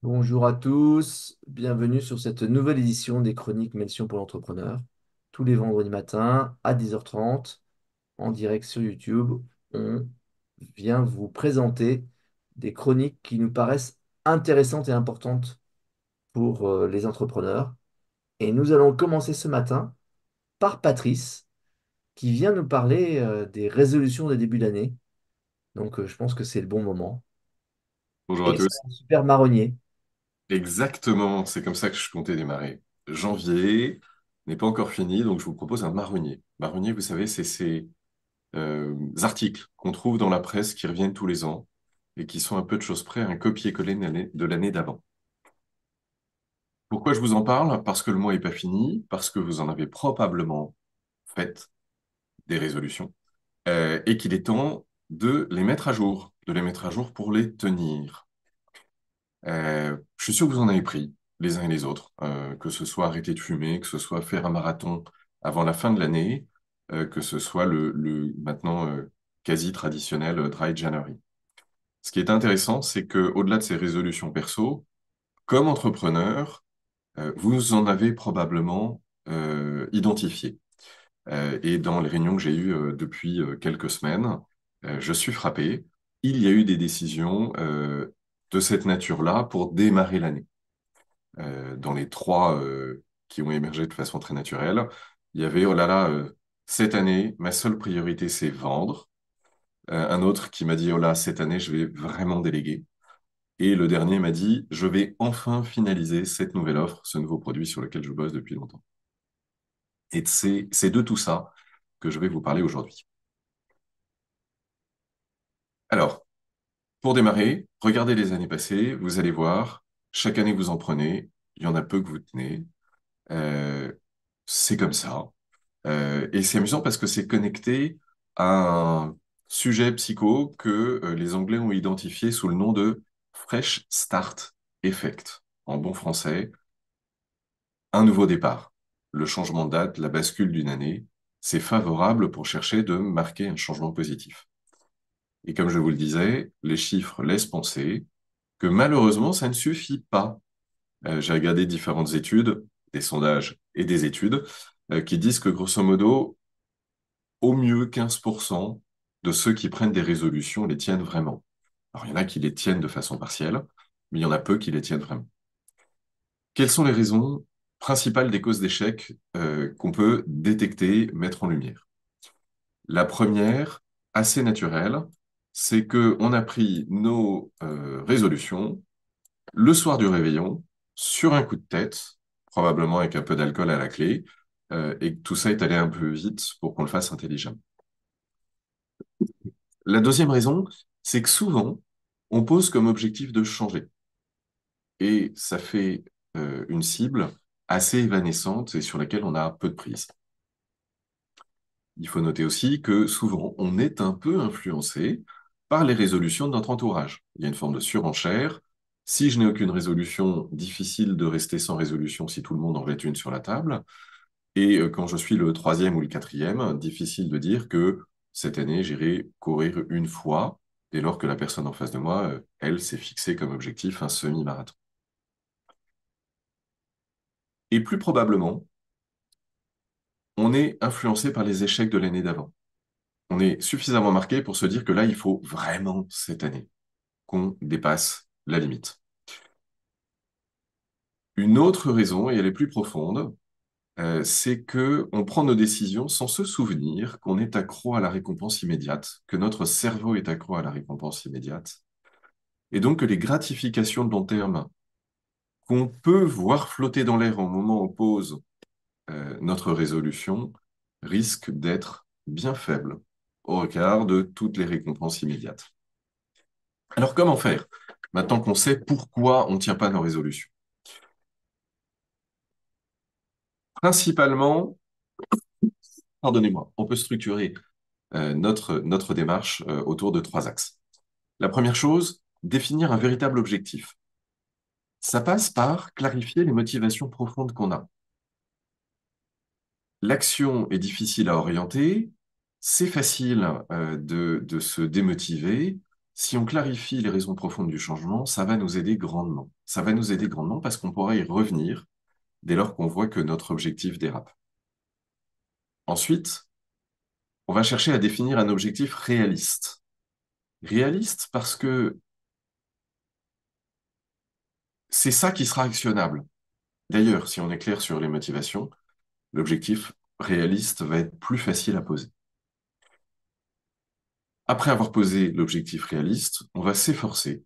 Bonjour à tous, bienvenue sur cette nouvelle édition des Chroniques Mention pour l'entrepreneur. Tous les vendredis matins à 10h30, en direct sur YouTube, on vient vous présenter des chroniques qui nous paraissent intéressantes et importantes pour les entrepreneurs. Et nous allons commencer ce matin par Patrice, qui vient nous parler des résolutions de début d'année. Donc je pense que c'est le bon moment. Bonjour à Et c'est tous. un super marronnier. Exactement, c'est comme ça que je comptais démarrer. Janvier n'est pas encore fini, donc je vous propose un marronnier. Marronnier, vous savez, c'est ces articles qu'on trouve dans la presse qui reviennent tous les ans et qui sont un peu de choses près un copier-coller de l'année d'avant. Pourquoi je vous en parle? Parce que le mois n'est pas fini, parce que vous en avez probablement fait des résolutions et qu'il est temps de les mettre à jour, de les mettre à jour pour les tenir. Je suis sûr que vous en avez pris, les uns et les autres, que ce soit arrêter de fumer, que ce soit faire un marathon avant la fin de l'année, que ce soit le maintenant quasi traditionnel Dry January. Ce qui est intéressant, c'est que au-delà de ces résolutions perso, comme entrepreneur, vous en avez probablement identifié. Et dans les réunions que j'ai eues depuis quelques semaines, je suis frappé. Il y a eu des décisions de cette nature-là pour démarrer l'année. Dans les trois qui ont émergé de façon très naturelle, il y avait, oh là là, cette année, ma seule priorité, c'est vendre. Un autre qui m'a dit, oh là, cette année, je vais vraiment déléguer. Et le dernier m'a dit, je vais enfin finaliser cette nouvelle offre, ce nouveau produit sur lequel je bosse depuis longtemps. Et c'est de tout ça que je vais vous parler aujourd'hui. Alors, pour démarrer, regardez les années passées, vous allez voir, chaque année vous en prenez, il y en a peu que vous tenez. Euh, c'est comme ça. Et c'est amusant parce que c'est connecté à un sujet psycho que les Anglais ont identifié sous le nom de Fresh Start Effect. En bon français, un nouveau départ. Le changement de date, la bascule d'une année, c'est favorable pour chercher de marquer un changement positif. Et comme je vous le disais, les chiffres laissent penser que malheureusement, ça ne suffit pas. J'ai regardé différentes études, des sondages et des études, qui disent que grosso modo, au mieux 15% de ceux qui prennent des résolutions les tiennent vraiment. Alors, il y en a qui les tiennent de façon partielle, mais il y en a peu qui les tiennent vraiment. Quelles sont les raisons principales des causes d'échec qu'on peut détecter, mettre en lumière? La première, assez naturelle, c'est que on a pris nos résolutions le soir du réveillon, sur un coup de tête, probablement avec un peu d'alcool à la clé, et que tout ça est allé un peu vite pour qu'on le fasse intelligemment. La deuxième raison, c'est que souvent, on pose comme objectif de changer. Et ça fait une cible assez évanescente et sur laquelle on a peu de prise. Il faut noter aussi que souvent, on est un peu influencé par les résolutions de notre entourage. Il y a une forme de surenchère. Si je n'ai aucune résolution, difficile de rester sans résolution si tout le monde en met une sur la table. Et quand je suis le troisième ou le quatrième, difficile de dire que cette année, j'irai courir une fois, dès lors que la personne en face de moi, elle, s'est fixée comme objectif un semi-marathon. Et plus probablement, on est influencé par les échecs de l'année d'avant. On est suffisamment marqué pour se dire que là, il faut vraiment cette année qu'on dépasse la limite. Une autre raison, et elle est plus profonde, c'est que on prend nos décisions sans se souvenir qu'on est accro à la récompense immédiate, que notre cerveau est accro à la récompense immédiate, et donc que les gratifications de long terme qu'on peut voir flotter dans l'air au moment où on pose notre résolution risquent d'être bien faibles au regard de toutes les récompenses immédiates. Alors comment faire maintenant qu'on sait pourquoi on ne tient pas nos résolutions? Principalement, pardonnez-moi, on peut structurer notre démarche autour de trois axes. La première chose, définir un véritable objectif. Ça passe par clarifier les motivations profondes qu'on a. L'action est difficile à orienter, c'est facile de se démotiver, Si on clarifie les raisons profondes du changement, ça va nous aider grandement. Ça va nous aider grandement parce qu'on pourra y revenir dès lors qu'on voit que notre objectif dérape. Ensuite, on va chercher à définir un objectif réaliste. Réaliste parce que c'est ça qui sera actionnable. D'ailleurs, si on est clair sur les motivations, l'objectif réaliste va être plus facile à poser. Après avoir posé l'objectif réaliste, on va s'efforcer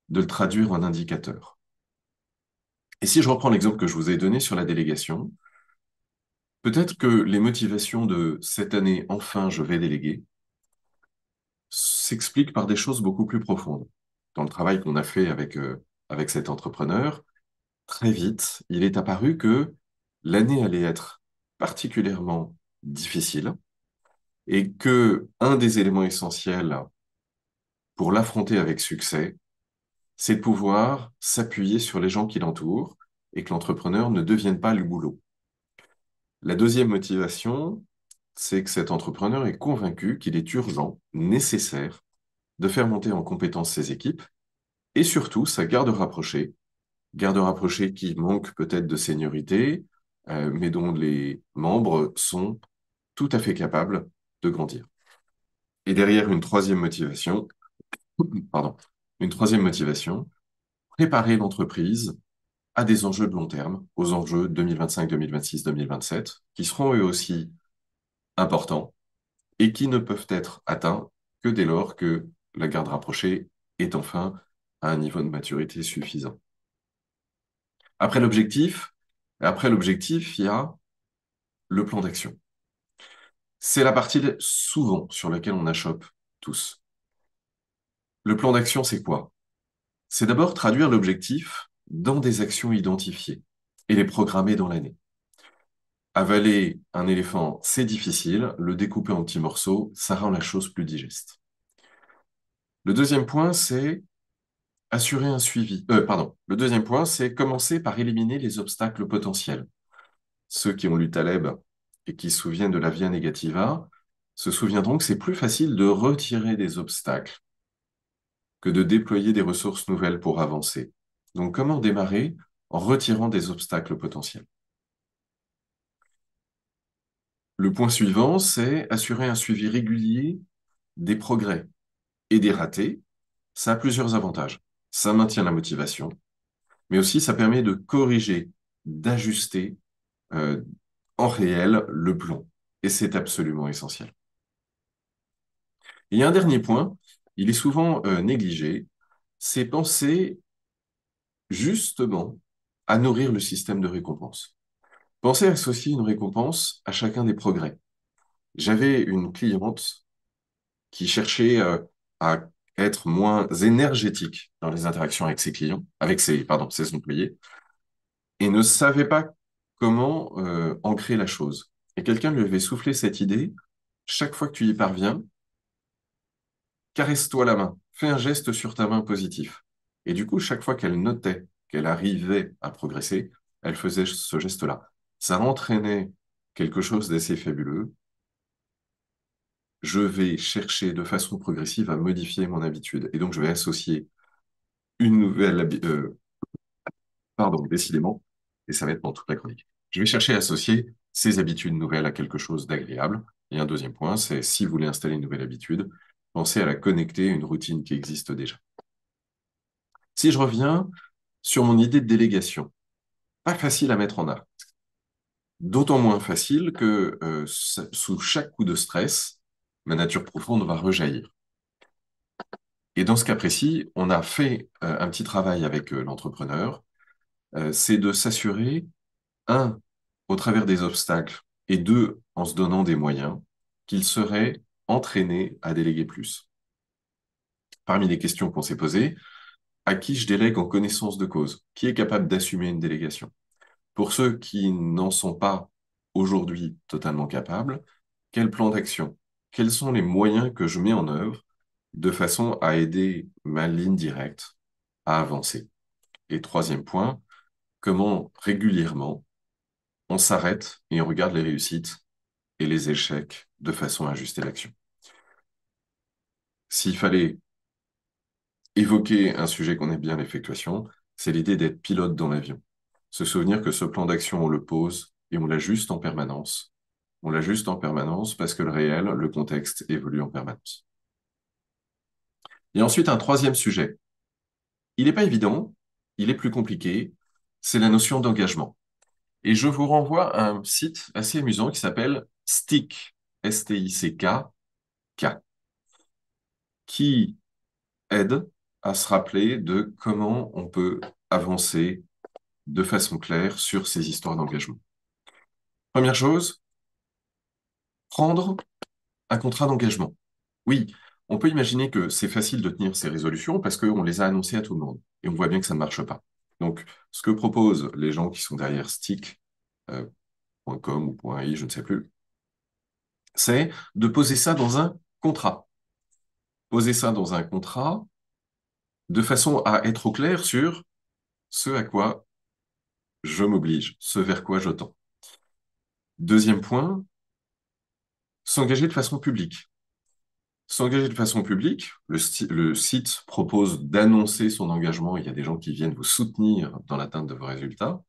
de le traduire en indicateur. Et si je reprends l'exemple que je vous ai donné sur la délégation, peut-être que les motivations de cette année, enfin, je vais déléguer, s'expliquent par des choses beaucoup plus profondes. Dans le travail qu'on a fait avec cet entrepreneur, très vite, il est apparu que l'année allait être particulièrement difficile et que un des éléments essentiels pour l'affronter avec succès, c'est de pouvoir s'appuyer sur les gens qui l'entourent et que l'entrepreneur ne devienne pas le boulot. La deuxième motivation, c'est que cet entrepreneur est convaincu qu'il est urgent, nécessaire, de faire monter en compétence ses équipes et surtout sa garde rapprochée qui manque peut-être de seniorité, mais dont les membres sont tout à fait capables de grandir. Et derrière une troisième motivation, pardon, une troisième motivation, préparer l'entreprise à des enjeux de long terme, aux enjeux 2025, 2026, 2027, qui seront eux aussi importants et qui ne peuvent être atteints que dès lors que la garde rapprochée est enfin à un niveau de maturité suffisant. Après l'objectif, après l'objectif, il y a le plan d'action. C'est la partie souvent sur laquelle on achoppe tous. Le plan d'action, c'est quoi? C'est d'abord traduire l'objectif dans des actions identifiées et les programmer dans l'année. Avaler un éléphant, c'est difficile. Le découper en petits morceaux, ça rend la chose plus digeste. Le deuxième point, c'est assurer un suivi. Le deuxième point, c'est commencer par éliminer les obstacles potentiels. Ceux qui ont lu Taleb et qui se souviennent de la Via Negativa se souviendront que c'est plus facile de retirer des obstacles que de déployer des ressources nouvelles pour avancer. Donc, comment démarrer en retirant des obstacles potentiels? Le point suivant, c'est assurer un suivi régulier des progrès et des ratés. Ça a plusieurs avantages. Ça maintient la motivation, mais aussi ça permet de corriger, d'ajuster euh, en réel le plan. Et c'est absolument essentiel. Il y a un dernier point, il est souvent négligé, c'est penser justement à nourrir le système de récompense. Pensez à associer une récompense à chacun des progrès. J'avais une cliente qui cherchait à être moins énergétique dans les interactions avec ses clients, avec ses employés, et ne savait pas comment ancrer la chose. Et quelqu'un lui avait soufflé cette idée, chaque fois que tu y parviens, caresse-toi la main, fais un geste sur ta main positif. Et du coup, chaque fois qu'elle notait qu'elle arrivait à progresser, elle faisait ce geste-là. Ça entraînait quelque chose d'assez fabuleux. Je vais chercher de façon progressive à modifier mon habitude. Et donc, je vais associer une nouvelle pardon, décidément, et ça va être dans toute la chronique. Je vais chercher à associer ces habitudes nouvelles à quelque chose d'agréable. Et un deuxième point, c'est si vous voulez installer une nouvelle habitude, pensez à la connecter à une routine qui existe déjà. Si je reviens sur mon idée de délégation, pas facile à mettre en œuvre. D'autant moins facile que sous chaque coup de stress, ma nature profonde va rejaillir. Et dans ce cas précis, on a fait un petit travail avec l'entrepreneur, c'est de s'assurer, un, au travers des obstacles, et deux, en se donnant des moyens, qu'il serait entraîné à déléguer plus. Parmi les questions qu'on s'est posées, à qui je délègue en connaissance de cause? Qui est capable d'assumer une délégation? Pour ceux qui n'en sont pas aujourd'hui totalement capables, quel plan d'action? Quels sont les moyens que je mets en œuvre de façon à aider ma ligne directe à avancer? Et troisième point, comment régulièrement on s'arrête et on regarde les réussites et les échecs de façon à ajuster l'action. S'il fallait Évoquer un sujet qu'on aime bien, l'effectuation, c'est l'idée d'être pilote dans l'avion. Se souvenir que ce plan d'action, on le pose et on l'ajuste en permanence. On l'ajuste en permanence parce que le réel, le contexte évolue en permanence. Et ensuite, un troisième sujet. Il n'est pas évident, il est plus compliqué, c'est la notion d'engagement. Et je vous renvoie à un site assez amusant qui s'appelle Stick, S-T-I-C-K, K, qui aide à se rappeler de comment on peut avancer de façon claire sur ces histoires d'engagement. Première chose, prendre un contrat d'engagement. Oui, on peut imaginer que c'est facile de tenir ces résolutions parce qu'on les a annoncées à tout le monde et on voit bien que ça ne marche pas. Donc, ce que proposent les gens qui sont derrière stick.com ou .i, je ne sais plus, c'est de poser ça dans un contrat. Poser ça dans un contrat de façon à être au clair sur ce à quoi je m'oblige, ce vers quoi je tends. Deuxième point, s'engager de façon publique. S'engager de façon publique, le site propose d'annoncer son engagement. Il y a des gens qui viennent vous soutenir dans l'atteinte de vos résultats.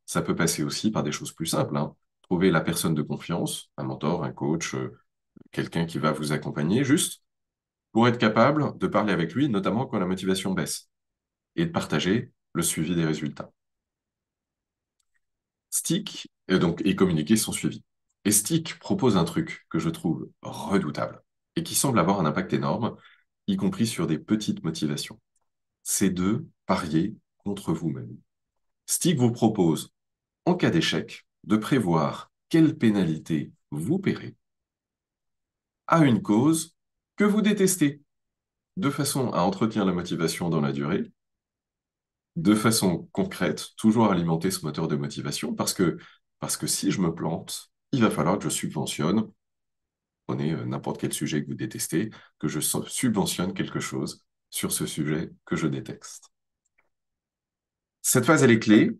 Ça peut passer aussi par des choses plus simples, hein. Trouver la personne de confiance, un mentor, un coach, quelqu'un qui va vous accompagner, juste pour être capable de parler avec lui, notamment quand la motivation baisse, et de partager le suivi des résultats. Stick, et communiquer son suivi. Et Stick propose un truc que je trouve redoutable et qui semble avoir un impact énorme, y compris sur des petites motivations. C'est de parier contre vous-même. Stick vous propose, en cas d'échec, de prévoir quelle pénalité vous paierez à une cause que vous détestez, de façon à entretenir la motivation dans la durée, de façon concrète, toujours alimenter ce moteur de motivation, parce que si je me plante, il va falloir que je subventionne, prenez n'importe quel sujet que vous détestez, que je subventionne quelque chose sur ce sujet que je déteste. Cette phase, elle est clé.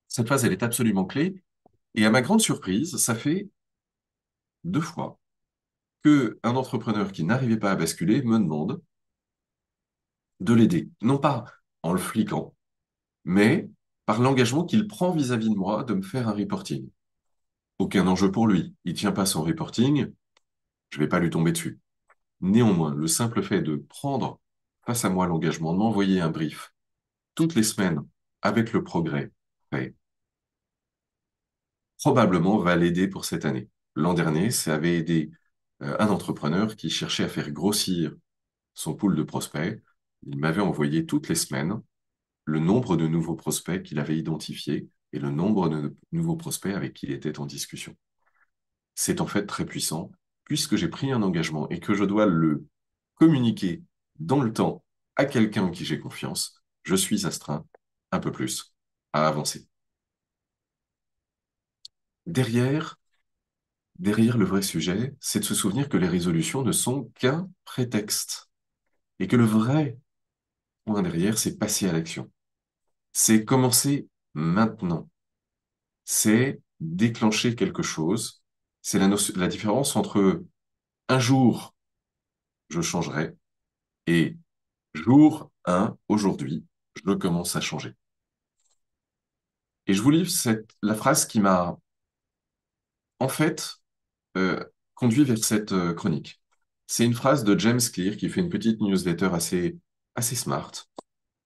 Cette phase, elle est absolument clé. Et à ma grande surprise, ça fait 2 fois qu'un entrepreneur qui n'arrivait pas à basculer me demande de l'aider. Non pas en le fliquant, mais par l'engagement qu'il prend vis-à-vis de moi de me faire un reporting. Aucun enjeu pour lui. Il ne tient pas son reporting, je ne vais pas lui tomber dessus. Néanmoins, le simple fait de prendre face à moi l'engagement de m'envoyer un brief toutes les semaines avec le progrès fait, probablement va l'aider pour cette année. L'an dernier, ça avait aidé un entrepreneur qui cherchait à faire grossir son pool de prospects. Il m'avait envoyé toutes les semaines le nombre de nouveaux prospects qu'il avait identifiés et le nombre de nouveaux prospects avec qui il était en discussion. C'est en fait très puissant, puisque j'ai pris un engagement et que je dois le communiquer dans le temps à quelqu'un en qui j'ai confiance, je suis astreint un peu plus à avancer. Derrière, derrière le vrai sujet, c'est de se souvenir que les résolutions ne sont qu'un prétexte et que le vrai point derrière, c'est passer à l'action. C'est commencer maintenant. C'est déclencher quelque chose. C'est la différence entre un jour, je changerai, et jour 1, aujourd'hui, je commence à changer. Et je vous livre la phrase qui m'a, en fait, euh, conduit vers cette chronique. C'est une phrase de James Clear qui fait une petite newsletter assez smart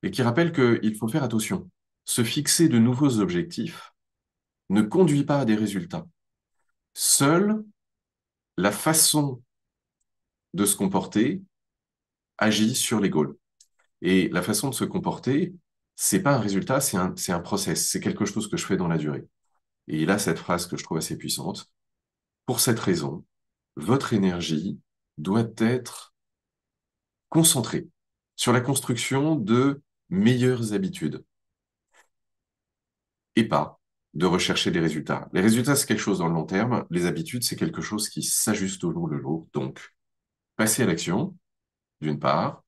et qui rappelle qu'il faut faire attention. Se fixer de nouveaux objectifs ne conduit pas à des résultats. Seule la façon de se comporter agit sur les goals. Et la façon de se comporter, c'est pas un résultat, c'est un process, c'est quelque chose que je fais dans la durée. Et il a cette phrase que je trouve assez puissante. Pour cette raison, votre énergie doit être concentrée sur la construction de meilleures habitudes et pas de rechercher des résultats. Les résultats, c'est quelque chose dans le long terme. Les habitudes, c'est quelque chose qui s'ajuste au jour le jour. Donc, passez à l'action, d'une part,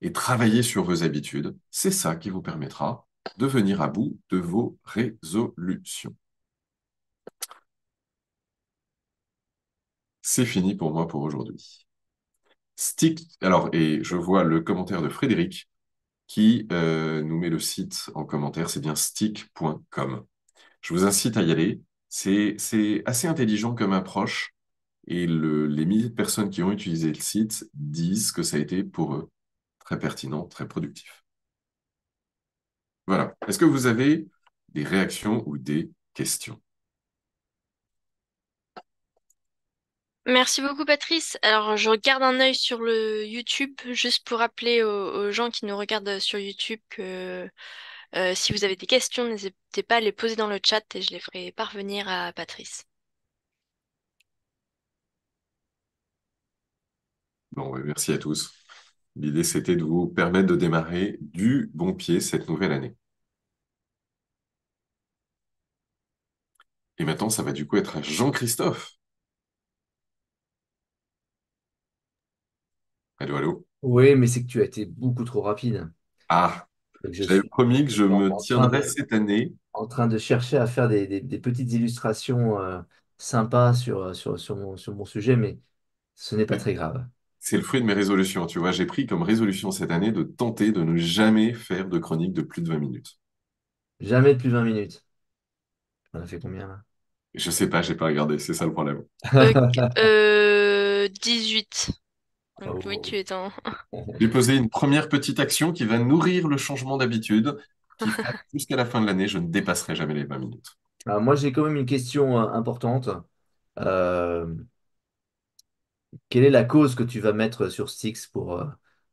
et travailler sur vos habitudes. C'est ça qui vous permettra de venir à bout de vos résolutions. C'est fini pour moi pour aujourd'hui. Stick, alors, et je vois le commentaire de Frédéric qui nous met le site en commentaire, c'est bien stick.com. Je vous incite à y aller. C'est assez intelligent comme approche et les milliers de personnes qui ont utilisé le site disent que ça a été pour eux très pertinent, très productif. Voilà. Est-ce que vous avez des réactions ou des questions? Merci beaucoup, Patrice. Alors, je regarde un œil sur le YouTube, juste pour rappeler aux gens qui nous regardent sur YouTube que si vous avez des questions, n'hésitez pas à les poser dans le chat et je les ferai parvenir à Patrice. Bon, ouais, merci à tous. L'idée, c'était de vous permettre de démarrer du bon pied cette nouvelle année. Et maintenant, ça va du coup être à Jean-Christophe. Allô, allô? Oui, mais c'est que tu as été beaucoup trop rapide. Ah, Donc, je j'avais suis promis que je en, me en train tiendrais de, cette année. en train de chercher à faire des petites illustrations sympas sur mon sujet, mais ce n'est pas très grave. C'est le fruit de mes résolutions, tu vois. J'ai pris comme résolution cette année de tenter de ne jamais faire de chronique de plus de 20 minutes. Jamais de plus de 20 minutes. On a fait combien là? Je sais pas, j'ai pas regardé, c'est ça le problème. Ok, 18. Donc oui, Oh. tu es en... J'ai posé une première petite action qui va nourrir le changement d'habitude, qui fera que jusqu'à la fin de l'année, je ne dépasserai jamais les 20 minutes. Alors, moi, j'ai quand même une question importante. Euh, Quelle est la cause que tu vas mettre sur Styx pour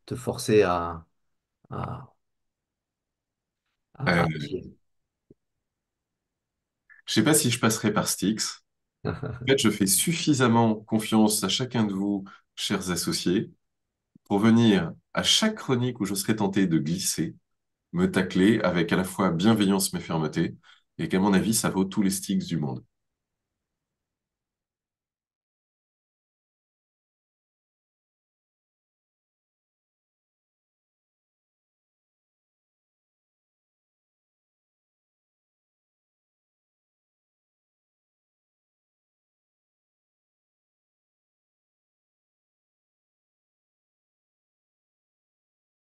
te forcer à, Euh, à agir? je sais pas si je passerai par Styx. En fait, je fais suffisamment confiance à chacun de vous, chers associés, pour venir à chaque chronique où je serai tenté de glisser, me tacler avec à la fois bienveillance mais fermeté, et qu'à mon avis, ça vaut tous les Styx du monde.